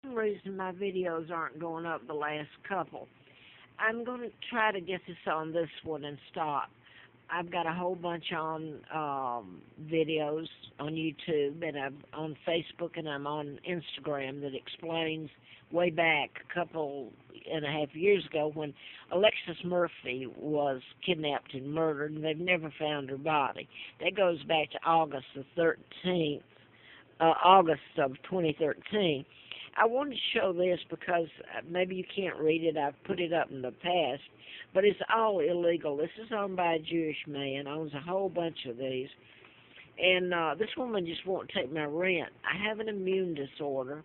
some reason my videos aren't going up the last couple. I'm going to try to get this on this one and stop. I've got a whole bunch on videos on YouTube, and I'm on Facebook, and I'm on Instagram that explains way back a couple and a half years ago when Alexis Murphy was kidnapped and murdered, and they've never found her body. That goes back to August the 13th, August of 2013. I wanted to show this because maybe you can't read it. I've put it up in the past, but it's all illegal. This is owned by a Jewish man, owns a whole bunch of these. And this woman just won't take my rent. I have an immune disorder,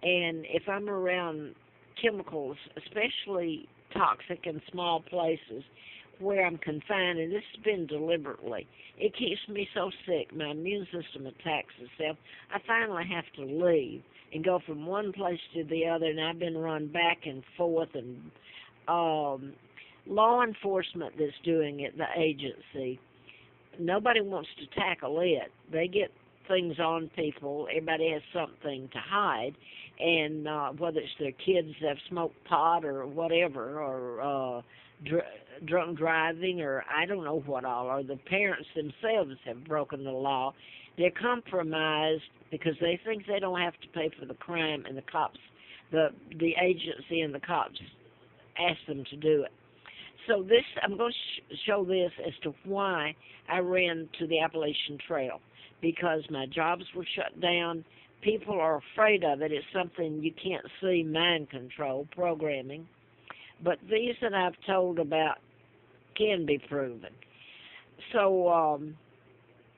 and if I'm around chemicals, especially toxic in small places where I'm confined, and this has been deliberately, it keeps me so sick, my immune system attacks itself, I finally have to leave and go from one place to the other, and I've been run back and forth, and law enforcement that's doing it, the agency, nobody wants to tackle it. They get things on people. Everybody has something to hide, and whether it's their kids that have smoked pot or whatever, or drunk driving, or I don't know what all, or the parents themselves have broken the law. They're compromised because they think they don't have to pay for the crime, and the cops, the agency and the cops ask them to do it. So this, I'm going to show this as to why I ran to the Appalachian Trail, because my jobs were shut down. People are afraid of it. It's something you can't see, mind control, programming. But these that I've told about can be proven. So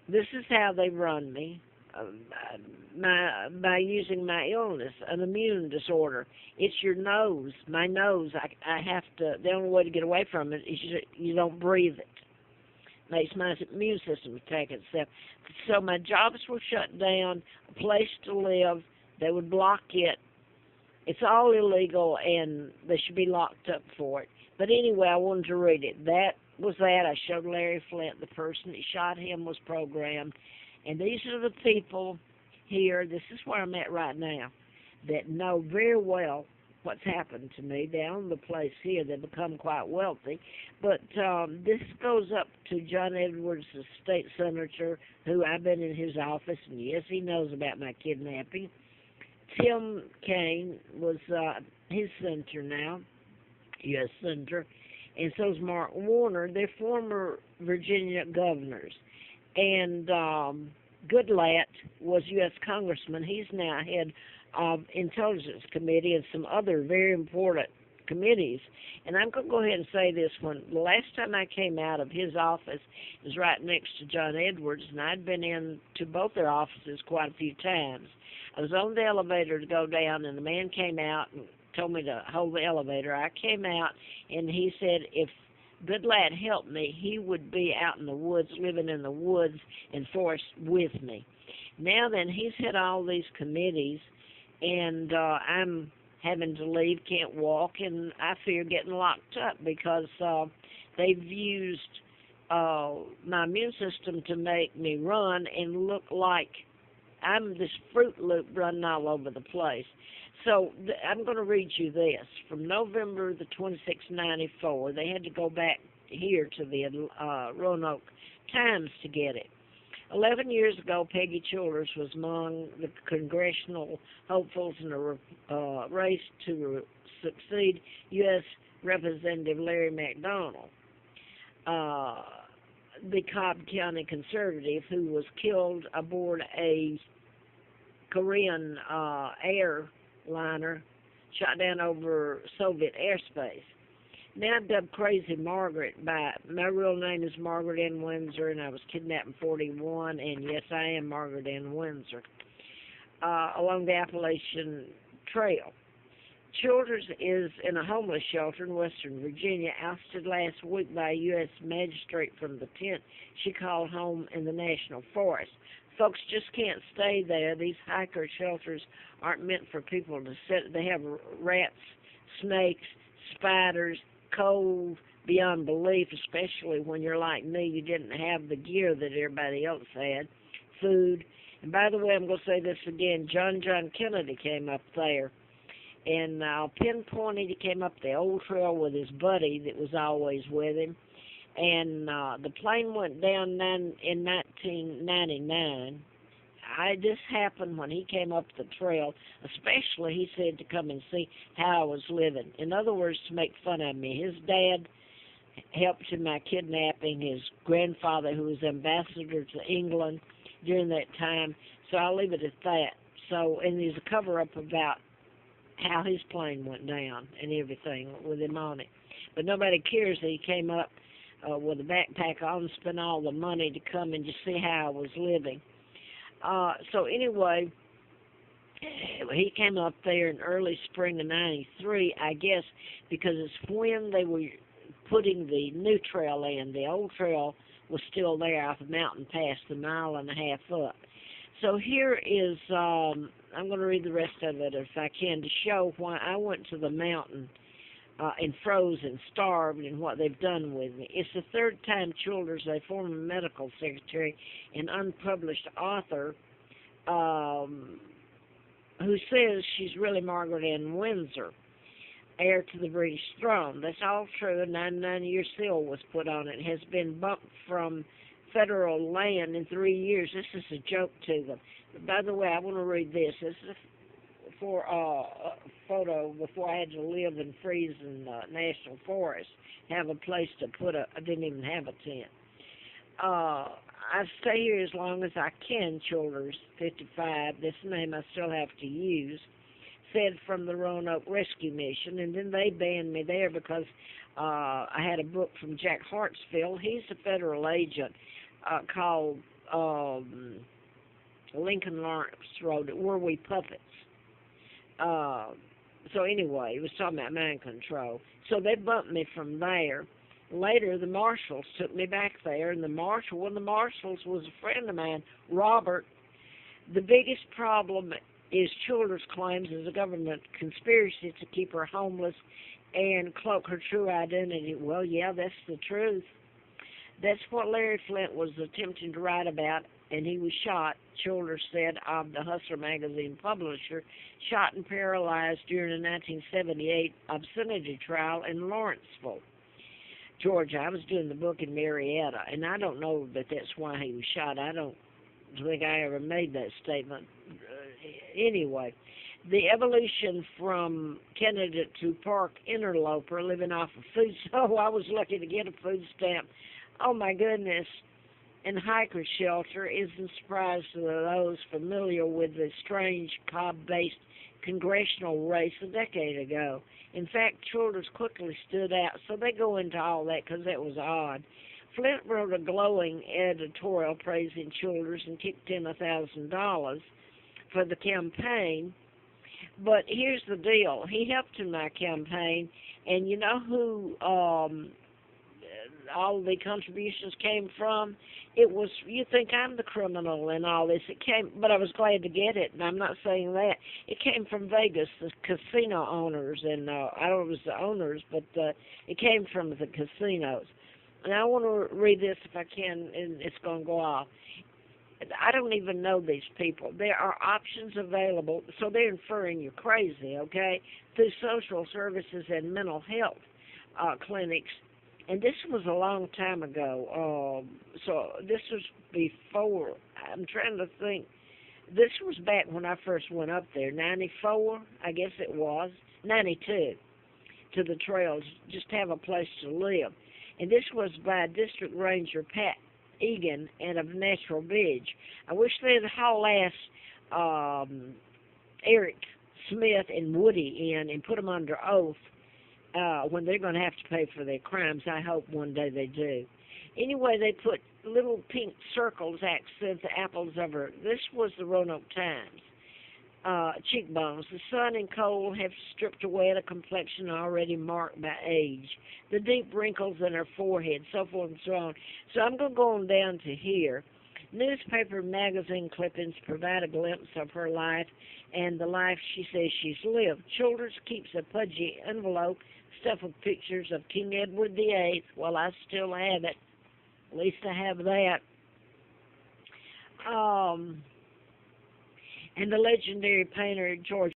this is how they run me. By using my illness, an immune disorder. It's your nose. My nose, I have to, the only way to get away from it is you don't breathe it. Makes my immune system attack itself. So my jobs were shut down, a place to live, they would block it. It's all illegal, and they should be locked up for it. But anyway, I wanted to read it. That was that. I showed Larry Flint, the person that shot him was programmed. And these are the people here, this is where I'm at right now, that know very well what's happened to me. They own the place here. They've become quite wealthy. But this goes up to John Edwards, the state senator, who I've been in his office, and yes, he knows about my kidnapping. Tim Kaine was his senator now, U.S. senator, and so is Mark Warner. They're former Virginia governors. And Goodlatte was U.S. congressman. He's now head of Intelligence Committee and some other very important committees. And I'm going to go ahead and say this one. The last time I came out of his office was right next to John Edwards, and I'd been in to both their offices quite a few times. I was on the elevator to go down, and the man came out and told me to hold the elevator. I came out, and he said if Goodlatte helped me, he would be out in the woods, living in the woods and forest with me. Now then, he's had all these committees, and I'm having to leave, can't walk, and I fear getting locked up because they've used my immune system to make me run and look like I'm this Fruit Loop running all over the place. So I'm going to read you this. From November the 26th, 94, they had to go back here to the Roanoke Times to get it. 11 years ago, Peggy Childers was among the congressional hopefuls in a race to succeed U.S. Representative Larry McDonald, the Cobb County conservative who was killed aboard a Korean airliner shot down over Soviet airspace. Now I'm dubbed Crazy Margaret by, my real name is Margaret N. Windsor, and I was kidnapped in 41, and yes, I am Margaret N. Windsor, along the Appalachian Trail. Childers is in a homeless shelter in Western Virginia, ousted last week by a U.S. magistrate from the tent she called home in the National Forest. Folks just can't stay there. These hiker shelters aren't meant for people to sit. They have rats, snakes, spiders, cold beyond belief, especially when you're like me. You didn't have the gear that everybody else had, food, And by the way, I'm going to say this again. John Kennedy came up there. And I'll pinpoint it. He came up the old trail with his buddy that was always with him. And the plane went down in 1999. This happened when he came up the trail, especially, he said, to come and see how I was living. In other words, to make fun of me. His dad helped in my kidnapping, his grandfather, who was ambassador to England during that time. So I'll leave it at that. So, and there's a cover-up about how his plane went down and everything with him on it. But nobody cares that he came up with a backpack on and spent all the money to come and just see how I was living. So anyway, he came up there in early spring of '93, I guess, because it's when they were putting the new trail in. The old trail was still there off the mountain pass, the mile and a half up. So here is, I'm going to read the rest of it if I can to show why I went to the mountain and froze and starved and what they've done with me. It's the third time Childers, a former medical secretary and unpublished author, who says she's really Margaret Ann Windsor, heir to the British throne. That's all true. A 99-year seal was put on it. It has been bumped from federal land in 3 years. This is a joke to them. By the way, I want to read this. This is for a photo before I had to live and freeze in national forest, have a place to put I didn't even have a tent. I stay here as long as I can, Childers, 55, this name I still have to use, said from the Roanoke Rescue Mission, and then they banned me there because I had a book from Jack Hartsfield. He's a federal agent called Lincoln Lawrence wrote it, Were We Puppets? So anyway, it was talking about mind control. So they bumped me from there. Later, the marshals took me back there, and one of the marshals was a friend of mine, Robert. The biggest problem is Childers claims is a government conspiracy to keep her homeless and cloak her true identity. Well, yeah, that's the truth. That's what Larry Flint was attempting to write about, and he was shot, Childers said, of the Hustler magazine publisher, shot and paralyzed during a 1978 obscenity trial in Lawrenceville, Georgia. I was doing the book in Marietta, and I don't know that that's why he was shot. I don't think I ever made that statement. Anyway, the evolution from candidate to park interloper living off of food. So I was lucky to get a food stamp. Oh, my goodness. And hiker shelter isn't a surprise to those familiar with the strange Cobb-based congressional race a decade ago. In fact, Childers quickly stood out, so they go into all that because that was odd. Flint wrote a glowing editorial praising Childers and kicked in $1,000 for the campaign. But here's the deal. He helped in my campaign, and you know who all the contributions came from? It was, you think I'm the criminal in all this. It came, but I was glad to get it, and I'm not saying that. It came from Vegas, the casino owners, and I don't know if it was the owners, but it came from the casinos. And I want to read this if I can, and it's going to go off. I don't even know these people. There are options available, so they're inferring you're crazy, okay, through social services and mental health clinics. And this was a long time ago. So this was before, I'm trying to think, this was back when I first went up there, 94, I guess it was, 92, to the trails, just to have a place to live. And this was by District Ranger Pat Egan and of Natural Bridge. I wish they'd haul Eric Smith and Woody in and put them under oath when they're going to have to pay for their crimes. I hope one day they do. Anyway, they put little pink circles, accent the apples of her. This was the Roanoke Times. Cheekbones. The sun and cold have stripped away a complexion already marked by age. The deep wrinkles in her forehead, so forth and so on. So I'm going to go on down to here. Newspaper magazine clippings provide a glimpse of her life and the life she says she's lived. Childers keeps a pudgy envelope stuffed with pictures of King Edward VIII. Well, I still have it. At least I have that. and the legendary painter George